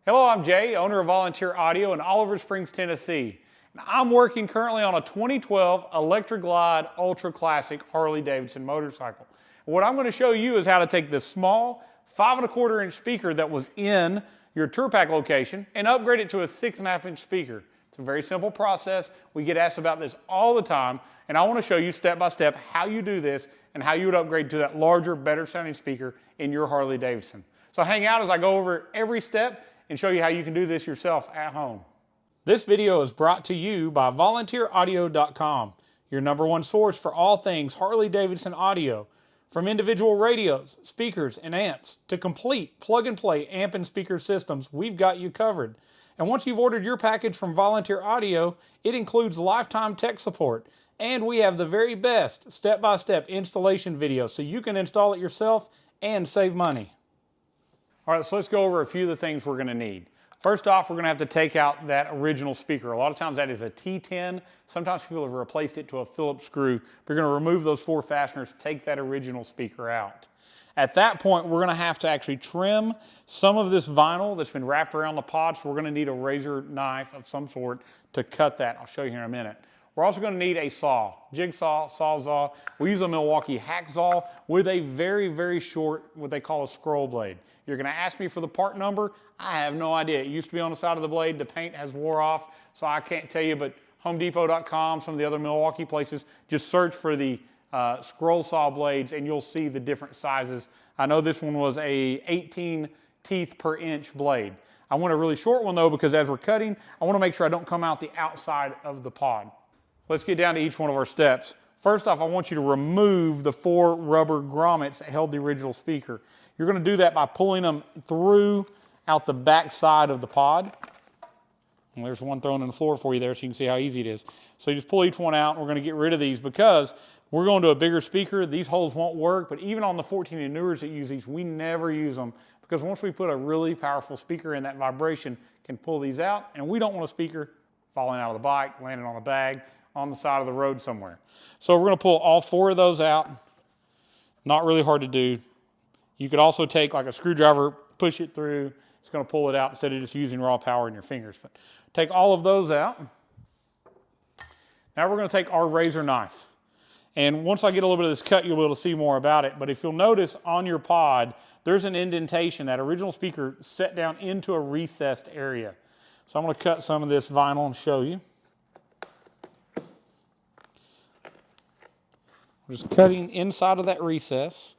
Hello, I'm Jay, owner of Volunteer Audio in Oliver Springs, Tennessee. And I'm working currently on a 2012 Electra Glide Ultra Classic Harley Davidson motorcycle. And what I'm going to show you is how to take this small 5¼ inch speaker that was in your Tour Pak location and upgrade it to a 6½ inch speaker. It's a very simple process. We get asked about this all the time, and I want to show you step by step how you do this and how you would upgrade to that larger, better sounding speaker in your Harley Davidson. So hang out as I go over every step and show you how you can do this yourself at home. This video is brought to you by volunteeraudio.com, your #1 source for all things Harley Davidson audio. From individual radios, speakers, and amps to complete plug-and-play amp and speaker systems, we've got you covered. And once you've ordered your package from Volunteer Audio, it includes lifetime tech support. And we have the very best step-by-step installation video so you can install it yourself and save money. All right, so let's go over a few of the things we're going to need. First off, we're going to have to take out that original speaker. A lot of times that is a T10. Sometimes people have replaced it to a Phillips screw. We're going to remove those 4 fasteners, take that original speaker out. At that point, we're going to have to actually trim some of this vinyl that's been wrapped around the pod, so we're going to need a razor knife of some sort to cut that. I'll show you here in a minute. We're also going to need a saw, jigsaw, sawzall. We use a Milwaukee hacksaw with a very, very short, what they call a scroll blade. You're going to ask me for the part number. I have no idea. It used to be on the side of the blade. The paint has wore off, so I can't tell you, but HomeDepot.com, some of the other Milwaukee places, just search for the scroll saw blades and you'll see the different sizes. I know this one was a 18 teeth per inch blade. I want a really short one though, because as we're cutting, I want to make sure I don't come out the outside of the pod. Let's get down to each one of our steps. First off, I want you to remove the 4 rubber grommets that held the original speaker. You're going to do that by pulling them through out the back side of the pod. And there's one thrown on the floor for you there so you can see how easy it is. So you just pull each one out, and we're going to get rid of these because we're going to a bigger speaker. These holes won't work, but even on the 14 and newers that use these, we never use them because once we put a really powerful speaker in, that vibration can pull these out, and we don't want a speaker falling out of the bike, landing on a bag, on the side of the road somewhere. So we're going to pull all 4 of those out. Not really hard to do. You could also take like a screwdriver, push it through. It's going to pull it out instead of just using raw power in your fingers. But take all of those out. Now we're going to take our razor knife. And once I get a little bit of this cut, you'll be able to see more about it. But if you'll notice on your pod, there's an indentation. That original speaker set down into a recessed area. So I'm going to cut some of this vinyl and show you. We're just cutting inside of that recess.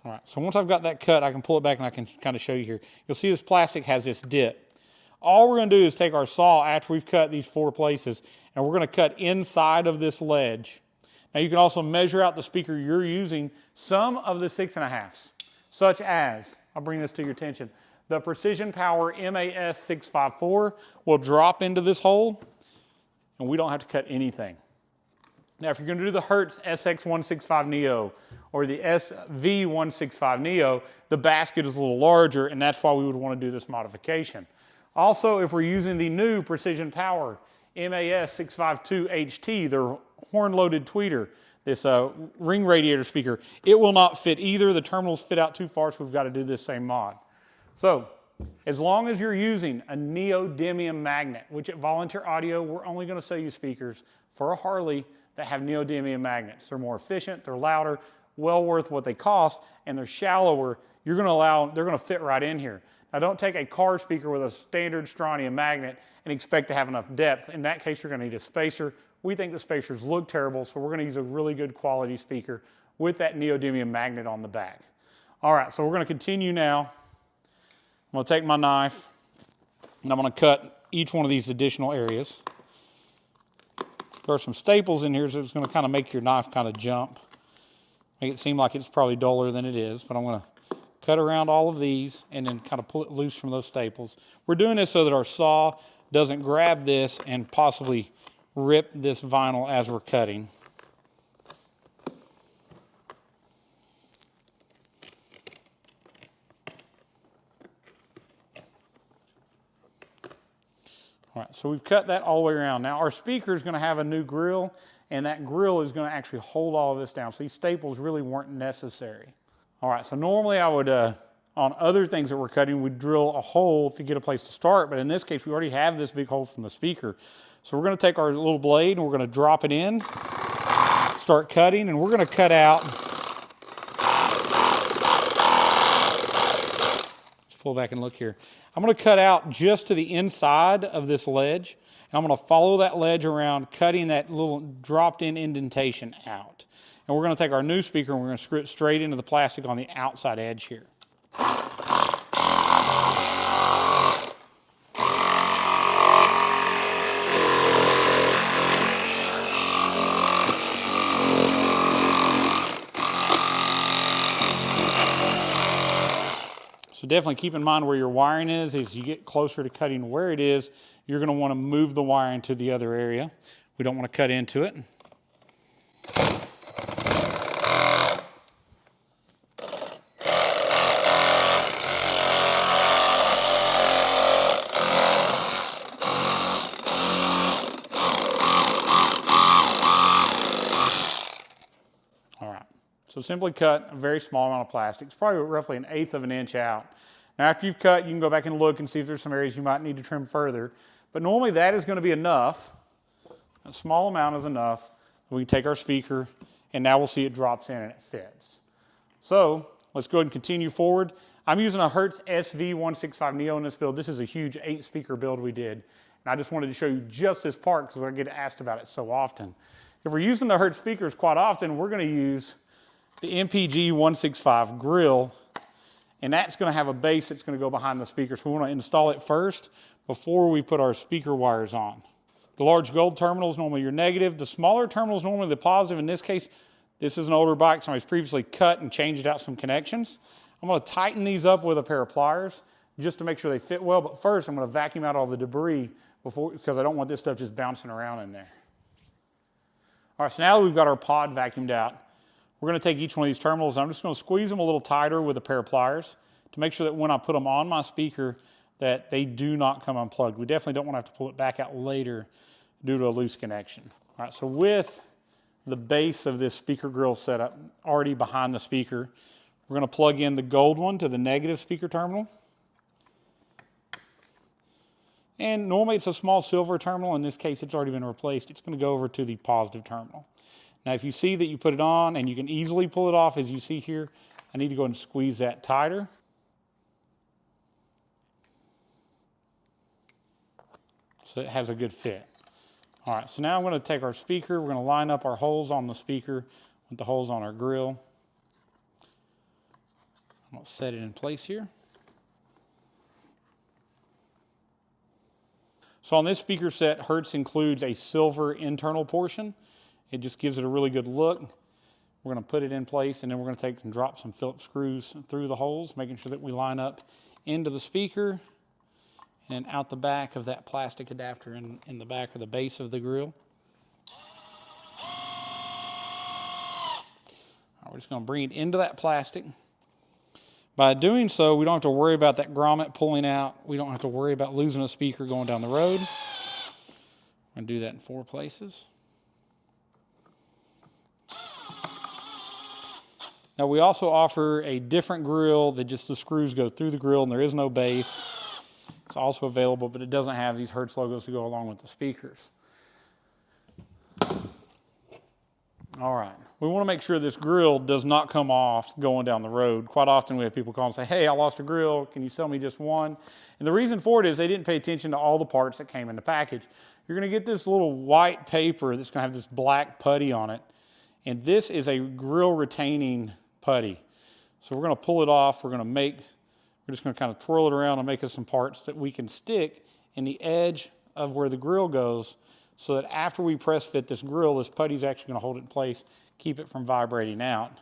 All right, so once I've got that cut, I can pull it back and I can kind of show you here. You'll see this plastic has this dip. All we're going to do is take our saw after we've cut these 4 places, and we're going to cut inside of this ledge. Now you can also measure out the speaker you're using. Some of the 6½s, such as, I'll bring this to your attention, the Precision Power MAS 654 will drop into this hole, and we don't have to cut anything. Now, if you're going to do the Hertz SV165Neo or the SV165Neo, the basket is a little larger, and that's why we would want to do this modification. Also, if we're using the new Precision Power MAS 652HT, their horn-loaded tweeter, this ring radiator speaker, it will not fit either. The terminals fit out too far, so we've got to do this same mod. So, as long as you're using a neodymium magnet, which at Volunteer Audio, we're only going to sell you speakers for a Harley that have neodymium magnets. They're more efficient, they're louder, well worth what they cost, and they're shallower. They're going to fit right in here. Now don't take a car speaker with a standard strontium magnet and expect to have enough depth. In that case, you're going to need a spacer. We think the spacers look terrible, so we're going to use a really good quality speaker with that neodymium magnet on the back. All right, so we're going to continue now. I'm going to take my knife and I'm going to cut each one of these additional areas. There are some staples in here, so it's going to kind of make your knife kind of jump. Make it seem like it's probably duller than it is, but I'm going to cut around all of these and then kind of pull it loose from those staples. We're doing this so that our saw doesn't grab this and possibly rip this vinyl as we're cutting. All right, so we've cut that all the way around. Now our speaker is going to have a new grill, and that grill is going to actually hold all of this down. So these staples really weren't necessary. All right, so normally I would, on other things that we're cutting, we'd drill a hole to get a place to start, but in this case, we already have this big hole from the speaker. So we're gonna take our little blade and we're gonna drop it in, start cutting, and we're gonna cut out, let's pull back and look here. I'm gonna cut out just to the inside of this ledge, and I'm gonna follow that ledge around, cutting that little dropped in indentation out. And we're gonna take our new speaker and we're gonna screw it straight into the plastic on the outside edge here. So definitely keep in mind where your wiring is. As you get closer to cutting where it is, you're going to want to move the wiring to the other area. We don't want to cut into it. So simply cut a very small amount of plastic. It's probably roughly 1/8 of an inch out. Now after you've cut, you can go back and look and see if there's some areas you might need to trim further. But normally that is going to be enough. A small amount is enough. We can take our speaker and now we'll see it drops in and it fits. So let's go ahead and continue forward. I'm using a Hertz SV165Neo in this build. This is a huge 8-speaker build we did. And I just wanted to show you just this part because I get asked about it so often. If we're using the Hertz speakers quite often, we're going to use the MPG 165 grill, and that's going to have a base that's going to go behind the speaker. So we want to install it first before we put our speaker wires on. The large gold terminal is normally your negative. The smaller terminal is normally the positive. In this case, this is an older bike. Somebody's previously cut and changed out some connections. I'm going to tighten these up with a pair of pliers just to make sure they fit well. But first, I'm going to vacuum out all the debris because I don't want this stuff just bouncing around in there. All right, so now that we've got our pod vacuumed out, we're going to take each one of these terminals and I'm just going to squeeze them a little tighter with a pair of pliers to make sure that when I put them on my speaker that they do not come unplugged. We definitely don't want to have to pull it back out later due to a loose connection. All right, so with the base of this speaker grill setup already behind the speaker, we're going to plug in the gold one to the negative speaker terminal. And normally it's a small silver terminal. In this case, it's already been replaced. It's going to go over to the positive terminal. Now, if you see that you put it on and you can easily pull it off, as you see here, I need to go and squeeze that tighter. So it has a good fit. All right, so now I'm going to take our speaker. We're going to line up our holes on the speaker with the holes on our grill. I'm going to set it in place here. So on this speaker set, Hertz includes a silver internal portion. It just gives it a really good look. We're going to put it in place and then we're going to take and drop some Phillips screws through the holes, making sure that we line up into the speaker and out the back of that plastic adapter in the back of the base of the grill. All right, we're just going to bring it into that plastic. By doing so, we don't have to worry about that grommet pulling out. We don't have to worry about losing a speaker going down the road. I'm going to do that in 4 places. Now we also offer a different grill that just the screws go through the grill and there is no base. It's also available, but it doesn't have these Hertz logos to go along with the speakers. All right, we want to make sure this grill does not come off going down the road. Quite often we have people call and say, hey, I lost a grill, can you sell me just one? And the reason for it is they didn't pay attention to all the parts that came in the package. You're going to get this little white paper that's going to have this black putty on it, and this is a grill retaining putty. So we're going to pull it off. We're just going to kind of twirl it around and make us some parts that we can stick in the edge of where the grill goes so that after we press fit this grill, this putty is actually going to hold it in place, keep it from vibrating out.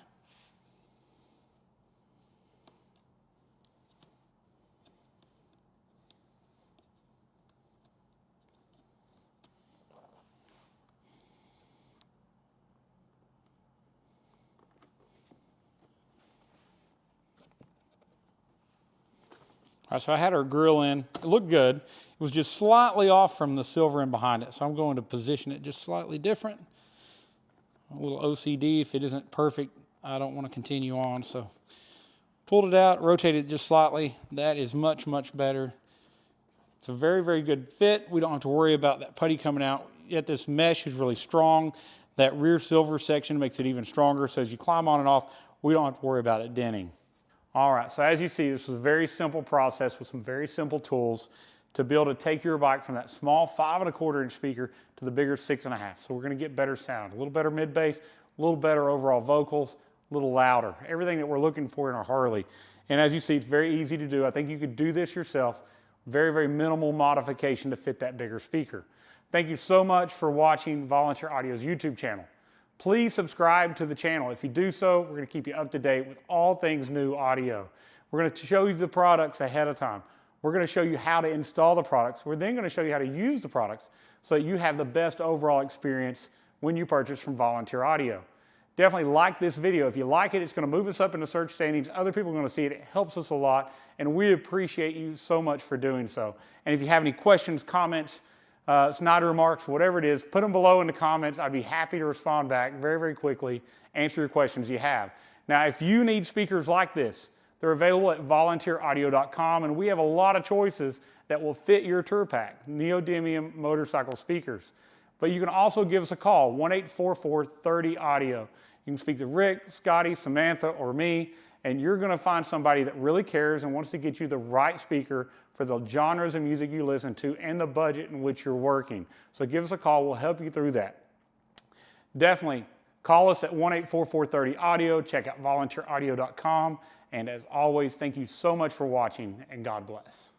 All right, so I had our grill in. It looked good. It was just slightly off from the silver in behind it, so I'm going to position it just slightly different. A little OCD. If it isn't perfect, I don't want to continue on, so Pulled it out, rotated it just slightly. That is much, much better. It's a very, very good fit. We don't have to worry about that putty coming out. Yet this mesh is really strong. That rear silver section makes it even stronger. So as you climb on and off, we don't have to worry about it denting. All right, so as you see, this was a very simple process with some very simple tools to be able to take your bike from that small 5¼ inch speaker to the bigger 6½. So we're gonna get better sound, a little better mid bass, a little better overall vocals, a little louder, everything that we're looking for in our Harley. And as you see, it's very easy to do. I think you could do this yourself. Very, very minimal modification to fit that bigger speaker. Thank you so much for watching Volunteer Audio's YouTube channel. Please subscribe to the channel. If you do so, we're gonna keep you up to date with all things new audio. We're gonna show you the products ahead of time. We're gonna show you how to install the products. We're then gonna show you how to use the products so that you have the best overall experience when you purchase from Volunteer Audio. Definitely like this video. If you like it, it's gonna move us up in the search standings. Other people are gonna see it. It helps us a lot, and we appreciate you so much for doing so. And if you have any questions, comments, snide remarks, whatever it is, put them below in the comments. I'd be happy to respond back very, very quickly, answer your questions you have. Now, if you need speakers like this, they're available at volunteeraudio.com, and we have a lot of choices that will fit your Tour Pak, neodymium motorcycle speakers. But you can also give us a call, 1-844-30-AUDIO. You can speak to Rick, Scotty, Samantha, or me, and you're gonna find somebody that really cares and wants to get you the right speaker for the genres of music you listen to and the budget in which you're working. So give us a call, we'll help you through that. Definitely call us at 1-844-30-AUDIO, check out volunteeraudio.com, and as always, thank you so much for watching, and God bless.